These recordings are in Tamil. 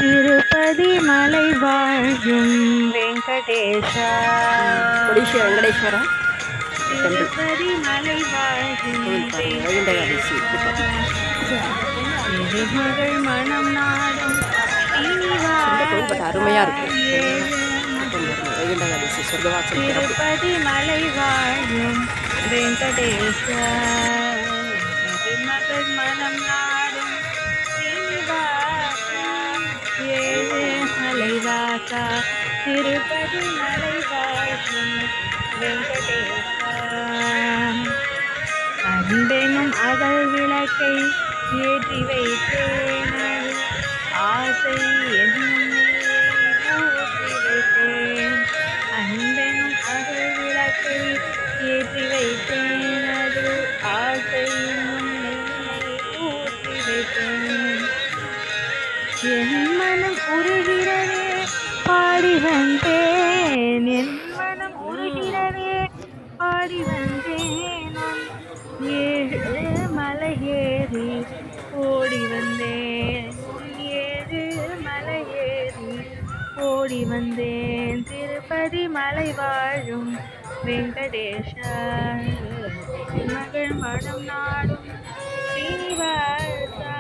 திருப்பதி மலை வாழும் வெங்கடேஷா. வெங்கடேஸ்வரா திருப்பதி மலை வாழும் திருமகள் மனம் நாடும் அருமையா இருக்கு. திருப்பதி மலை வாழும் வெங்கடேஷா. திருமகள் மனம் நாடும் ஸ்ரீனிவாசா. ஏழு மலைவாசா திருப்பதி மலை வாழும் வெங்கடேஷா. அன்பெனும் அகல் விளக்கை ஏற்றி வைத்தேன். ஆசை என்னும் ஊற்றி வைத்தேன். அன்பெனும் அகல் விளக்கை ஏற்றி வைத்தேன். அது ஆசை ஊற்றி வைத்தேன். என் மனம் உருகிறவே பாடி வந்தேன். என் மனம் உருகிறவே பாடி வந்தேன். ஏழு மலை ஏறி ஓடி வந்தேன். ஏழு மலை ஏறி ஓடி வந்தேன். திருப்பதி மலை வாழும் வெங்கடேஷா. மகள் மனம் நாடும் ஸ்ரீனிவாசா.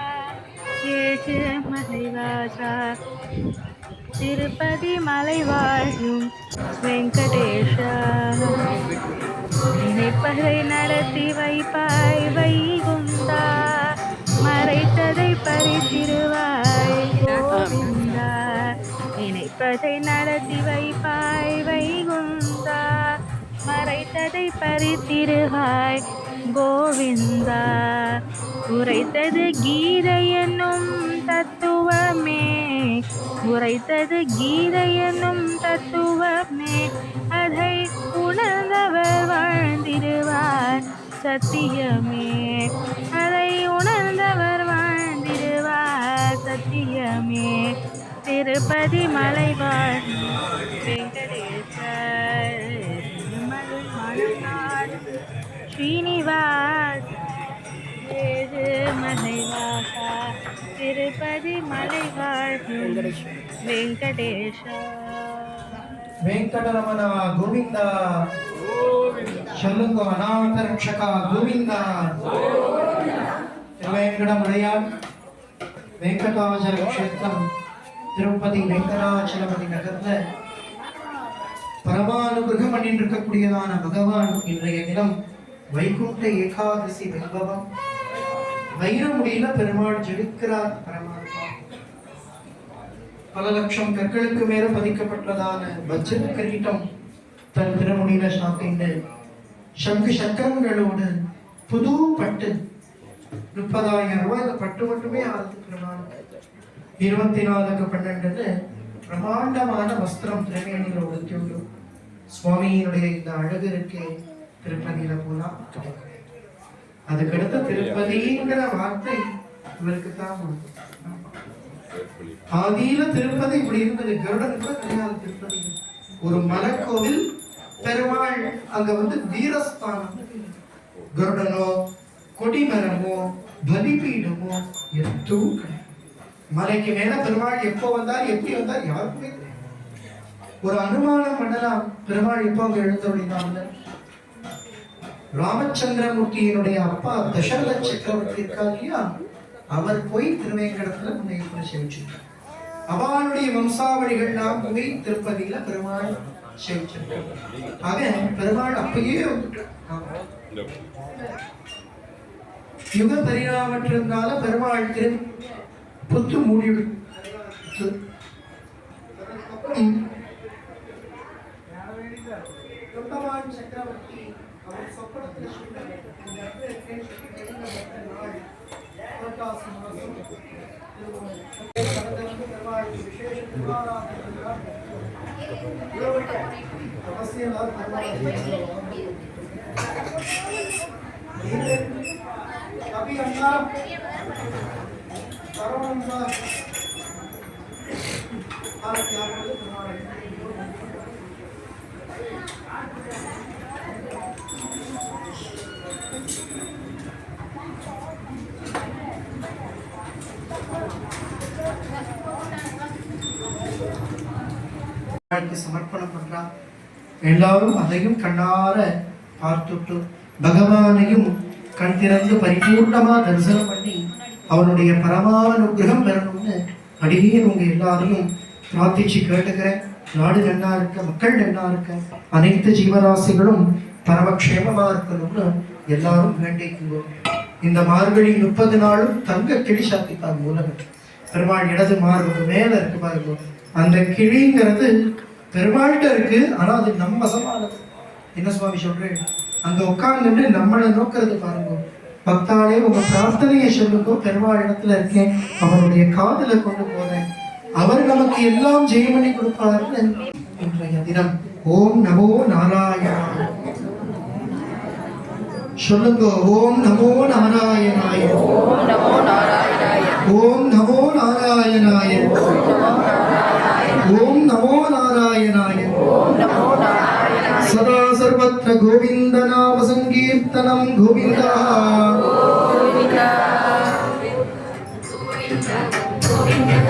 ஏழு மலைவாசா திருப்பதி மலை வாழும் வெங்கடேஷா. நினைப்பதை நடத்தி வைப்பாய் வைகுந்தா. மறைத்ததை பறித்திருவாய் கோவிந்தா. நினைப்பதை நடத்தி வைப்பாய் வைகுந்தா. மறைத்ததை பறித்திருவாய் கோவிந்தா. உரைத்தது கீதை என்னும் தத்துவமே. உரைத்தது கீதை என்னும் தத்துவமே. அதை உணர்ந்தவர் வாழ்ந்திடுவார் சத்தியமே. அதை உணர்ந்தவர் வாழ்ந்திடுவார் சத்தியமே. திருப்பதி மலை வாழும் வெங்கடேசர். திருமகள் மனம் நாடும் ஸ்ரீனிவாஸ். ஏழு மலைவாசா திருப்பதி மலை வாழும் வெங்கடேஷா. வெங்கடரமண கோவிந்த சொல்லுங்க. அநாத ரட்சகா கோவிந்த. திருவேங்கடமுடையார் வெங்கடாச்சல கஷேத்திரம் திருப்பதி வெங்கடாச்சலபதி நகர்ல பரமானுகிரகம் பண்ணிட்டு இருக்கக்கூடியதான பகவான் இன்றைய தினம் வைகுண்ட ஏகாதசி வைபவம். வைரமுடியில பெருமாள் ஜெயிக்கிறார். பரமாத்மா பல லட்சம் கற்களுக்கு மேல பதிக்கப்பட்டதான வஜ்ர கிரீட்டம் தன் திருமுடியில சாத்திண்டு சங்கு சக்கரங்களோடு புது பட்டு 30,000 ரூபாய் இந்த பட்டு மட்டுமே ஆறுது. பெருமாள் 24/12 பிரமாண்டமான வஸ்திரம் திரைவேணியில உடுத்தியுள்ளோம். சுவாமியினுடைய இந்த அழகு இருக்கே திருப்பதியில போனா அதுக்கடுத்த திருப்பதிங்கிற வார்த்தை இவருக்கு தான். ஆதியில திருப்பதி இப்படி இருந்தது. கருடன் கூட கிடையாது. திருப்பதி ஒரு மலைக்கோவில். பெருமாள் அங்க வீரஸ்தானம். கருடனோ கொடிமரமோ பலிபீடமோ எதுவும் கிடையாது. மலைக்கு மேல பெருமாள் எப்போ வந்தார் எப்படி வந்தார் யாருக்குமே தெரியாது. ஒரு அனுமானம் பண்ணலாம். பெருமாள் எப்போ அங்க எழுந்தொழினாங்க. ராமச்சந்திரமூர்த்தியினுடைய அப்பா தசரத சக்கரவர்த்தி இருக்கார் இல்லையா, அவர் போய் திருவேங்கடத்துல முன்னேற்ற சேவிச்சிருக்கார். அவனுடைய வம்சாவளிகள்லாம் போய் திருப்பதியில பெருமாள் சேவிச்சிருக்கார். ஆக பெருமாள் அப்பயே வந்துட்டார். யுக பரிணாமத்தினால பெருமாள் புத்து மூடிவிடும். சக்கரவர்த்தி அவர் சொப்பனத்தில் अभी अल्लाह क्या बोले तुम्हारे சமர்ப்பணம் பண்றா. எல்லாரும் அதையும் கண்ணார பார்த்துட்டு பகவானையும் கண் திறந்து பரிபூர்ணமா தரிசனம் பண்ணி அவனுடைய பரமானுகிரகம் பெறணும்னு அடியே உங்க எல்லாரையும் பிரார்த்திச்சு கேட்டுக்கிறேன். நாடு நன்னா இருக்க, மக்கள் நன்னா இருக்க, அனைத்து ஜீவராசிகளும் பரமக்ஷேமமா இருக்கணும்னு எல்லாரும் வேண்டிக்குவோம். இந்த மார்கழி 30 நாளும் தங்க கிளி சாத்திப்பார் மூலவர் பெருமாள் இடது மார்புக்கு மேல இருக்கு பாருங்க. அந்த கிளிங்கிறது பெருமாள்கிட்ட இருக்கு, ஆனா அது நம்ம வசமானது. என்ன சுவாமி சொல்றேன்? அங்க உட்கார்ந்துட்டு நம்மளை நோக்கிறது பாருங்க. பக்தாலே உங்க பிரார்த்தனையை சொல்லுங்க, பெருமாள் இடத்துல இருக்கேன், அவருடைய காதலை கொண்டு போறேன், அவர் நமக்கு எல்லாம் ஜெயமணி கொடுப்பாருன்னு இன்றைய தினம் ஓம் நமோ நாராயணா சொல்லுங்க. ஓம் நமோ நாராயணாய, ஓம் நமோ நாராயணாய, ஓம் நமோ நாராயணாய, ஓம் நமோ நாராயணாய, ஓம் நமோ நாராயணாய. சதா சர்வத்ர கோவிந்த நாம சங்கீர்த்தனம் Govinda Govinda Govinda,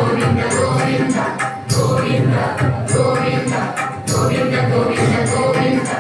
Govinda, Govinda, Govinda, Govinda,